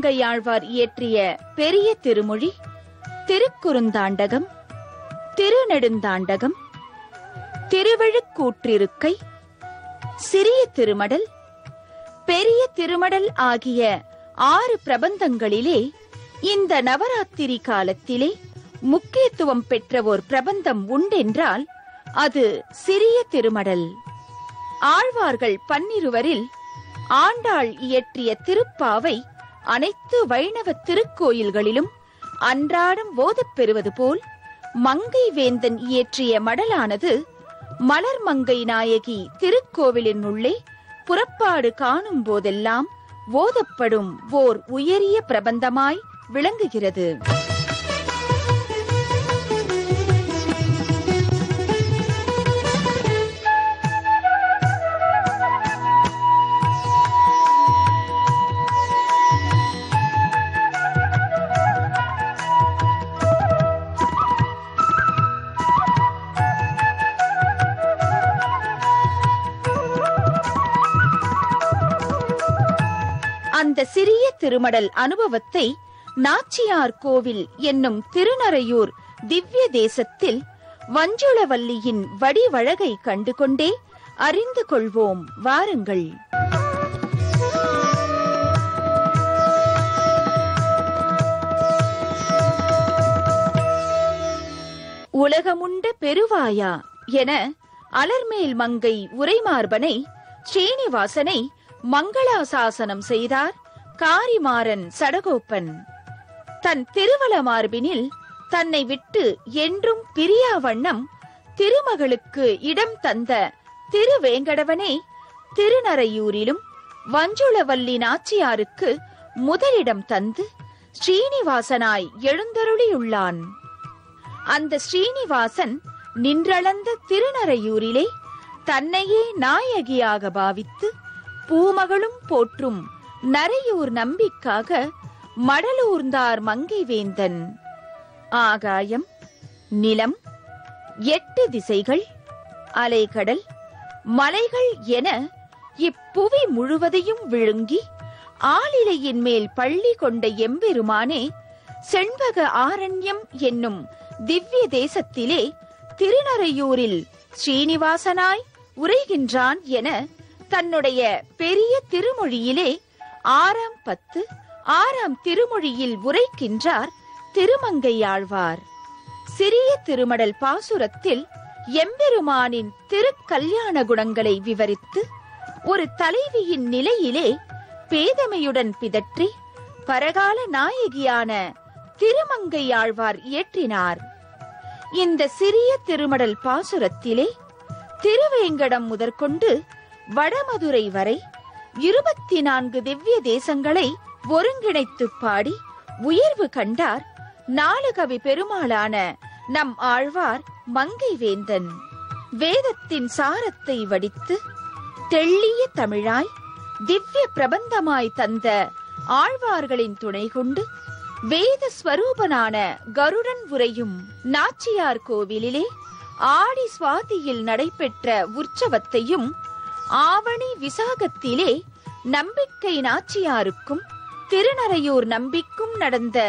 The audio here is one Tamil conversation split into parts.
திருமங்கையாழ்வார் இயற்றிய பெரிய திருமொழி, திருக்குறுந்தாண்டகம், திருநெடுந்தாண்டகம், திருவழுக்கூற்றிருக்கை, சிறிய திருமடல், பெரிய திருமடல் ஆகிய 6 பிரபந்தங்களிலே இந்த நவராத்திரி காலத்திலே முக்கியத்துவம் பெற்ற ஓர் பிரபந்தம் உண்டென்றால் அது சிறிய திருமடல். ஆழ்வார்கள் 12 ஆண்டாள் இயற்றிய திருப்பாவை அனைத்து வைணவ திருக்கோயில்களிலும் அன்றாடம் ஓதப்பெறுவது போல் மங்கை வேந்தன் இயற்றிய மடலானது மலர்மங்கை நாயகி திருக்கோவிலின் உள்ளே புறப்பாடு காணும் போதெல்லாம் ஓதப்படும் ஓர் உயரிய பிரபந்தமாய் விளங்குகிறது. அந்த சிறிய திருமடல் அனுபவத்தை நாச்சியார் கோவில் என்னும் திருநறையூர் திவ்ய தேசத்தில் வஞ்சுளவல்லியின் வடிவழகை கண்டுகொண்டே அறிந்து கொள்வோம் வாருங்கள். உலகமுண்ட பெருவாயா என அலர்மேல் மங்கை உரைமார்பனை ஸ்ரீனிவாசனை மங்களாசாசனம் செய்தார் காரிமாறன் சடகோப்பன். தன் திருவல மார்பினில் தன்னை விட்டு என்றும் பிரியா வண்ணம் திருமகளுக்கு இடம் தந்த திருவேங்கடவனே திருநறையூரிலும் வஞ்சுளவல்லி நாச்சியாருக்கு முதலிடம் தந்து ஸ்ரீனிவாசனாய் எழுந்தருளியுள்ளான். அந்த ஸ்ரீனிவாசன் நின்றளந்த திருநறையூரிலே தன்னையே நாயகியாக பாவித்து பூமகளும் போற்றும் நரையூர் நம்பிக்காக மடலூர்ந்தார் மங்கை வேந்தன். ஆகாயம், நிலம், 8 திசைகள், அலைகடல், மலைகள் என இப்புவி முழுவதையும் விழுங்கி ஆளிலையின் மேல் பள்ளி கொண்ட எம்பெருமானே செண்பக ஆரண்யம் என்னும் திவ்ய தேசத்திலே திருநறையூரில் ஸ்ரீனிவாசனாய் உரைகின்றான் என தன்னுடைய பெரிய திருமொழியிலே 6ஆம் 10 6ஆம் திருமொழியில் உரைக்கின்றார் திருமங்கையாழ்வார். சிறிய திருமடல் பாசுரத்தில் எம்பெருமானின் திருக்கல்யாண குணங்களை விவரித்து ஒரு தலைவியின் நிலையிலே பேதமையுடன் பிதற்றி பரகால நாயகியான திருமங்கையாழ்வார் இயற்றினார். இந்த சிறிய திருமடல் பாசுரத்திலே திருவேங்கடம் முதற்கொண்டு வடமதுரை வரை 24 திவ்ய தேசங்களை ஒருங்கிணைத்து பாடி உயர்வு கண்டார் நாலுகவி பெருமாளான நம் ஆழ்வார் மங்கை வேந்தன். வேதத்தின் சாரத்தை வடித்து தெள்ளிய தமிழாய் திவ்ய பிரபந்தமாய் தந்த ஆழ்வார்களின் துணை கொண்டு வேத ஸ்வரூபனான கருடன் உரையும் நாச்சியார் கோவிலிலே ஆடி சுவாதியில் நடைபெற்ற உற்சவத்தையும் ஆவணி விசாகத்திலே நம்பிக்கை நாச்சியாருக்கும் திருநறையூர் நம்பிக்கும் நடந்த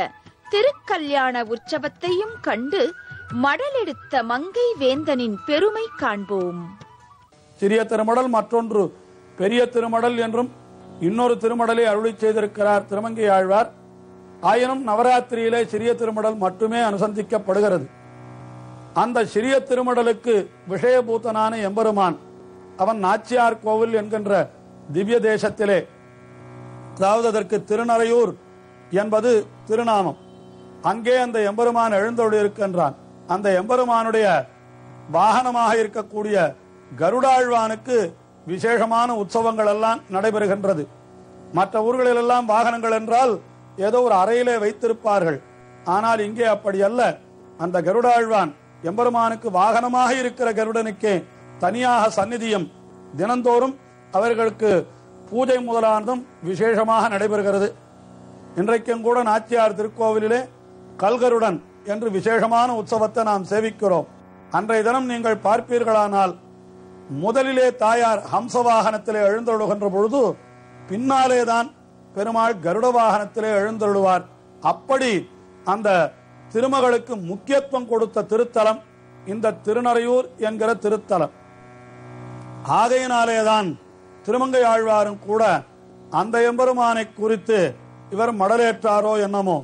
திருக்கல்யாண உற்சவத்தையும் கண்டு மடலெடுத்த மங்கை வேந்தனின் பெருமை காண்போம். சிறிய திருமடல் மற்றொன்று பெரிய திருமடல் என்றும் இன்னொரு திருமடலை அருளி செய்திருக்கிறார் திருமங்கை ஆழ்வார். ஆயினும் நவராத்திரியிலே சிறிய திருமடல் மட்டுமே அனுசந்திக்கப்படுகிறது. அந்த சிறிய திருமடலுக்கு விஷயபூத்தனான எம்பெருமான் அவன் நாச்சியார் கோவில் என்கின்ற திவ்ய தேசத்திலே, அதாவது அதற்கு திருநறையூர் என்பது திருநாமம், அங்கே அந்த எம்பெருமான் எழுந்தொழி இருக்கின்றான். அந்த எம்பெருமானுடைய வாகனமாக இருக்கக்கூடிய கருடாழ்வானுக்கு விசேஷமான உற்சவங்கள் எல்லாம் நடைபெறுகின்றது. மற்ற ஊர்களிலெல்லாம் வாகனங்கள் என்றால் ஏதோ ஒரு அறையிலே வைத்திருப்பார்கள். ஆனால் இங்கே அப்படி அல்ல. அந்த கருடாழ்வான் எம்பெருமானுக்கு வாகனமாக இருக்கிற கருடனுக்கே தனியாக சந்நிதியும் தினந்தோறும் அவர்களுக்கு பூஜை முதலானதும் விசேஷமாக நடைபெறுகிறது. இன்றைக்கும் கூட நாச்சியார் திருக்கோவிலிலே கல்கருடன் என்று விசேஷமான உற்சவத்தை நாம் சேவிக்கிறோம். அன்றைய தினம் நீங்கள் பார்ப்பீர்களானால் முதலிலே தாயார் ஹம்சவாகனத்திலே எழுந்தொழுகின்ற பொழுது பின்னாலேதான் பெருமாள் கருட வாகனத்திலே எழுந்தருளுவார். அப்படி அந்த திருமகளுக்கு முக்கியத்துவம் கொடுத்த திருத்தலம் இந்த திருநறையூர் என்கிற திருத்தலம். ஆகையினாலேதான் திருமங்கை ஆழ்வாரும் கூட அந்த எம்பெருமானை குறித்து இவர் மடலேற்றாரோ என்னமோ.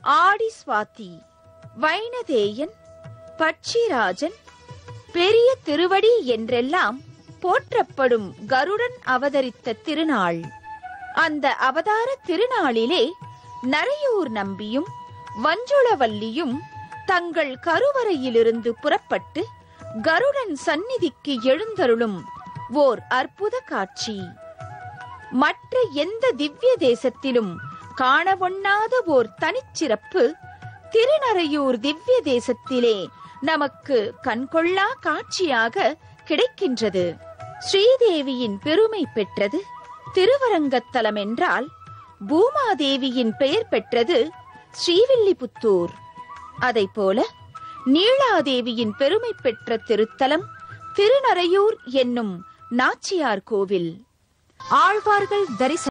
ஆடி சுவாதி, வைணதேயன், பட்சிராஜன், பெரிய திருவடி என்றெல்லாம் போற்றப்படும் கருடன் அவதரித்த திருநாள். அந்த அவதார திருநாளிலே நரையூர் நம்பியும் வஞ்சுளவல்லியும் தங்கள் கருவறையிலிருந்து புறப்பட்டு கருடன் சந்நிதிக்கு எழுந்தருளும் ஓர் அற்புத காட்சி. மற்ற எந்த திவ்ய தேசத்திலும் காணவொண்ணாத ஓர் தனிச்சிறப்பு திருநறையூர் திவ்ய தேசத்திலே நமக்கு கண்கொள்ளா காட்சியாக கிடைக்கின்றது. ஸ்ரீதேவியின் பெருமை பெற்றது திருவரங்கத்தலம் என்றால், பூமாதேவியின் பெயர் பெற்றது ஸ்ரீவில்லிபுத்தூர். அதைப்போல நீலாதேவியின் பெருமை பெற்ற திருத்தலம் திருநறையூர் என்னும் நாச்சியார் கோவில். ஆழ்வார்கள் தரிசனம்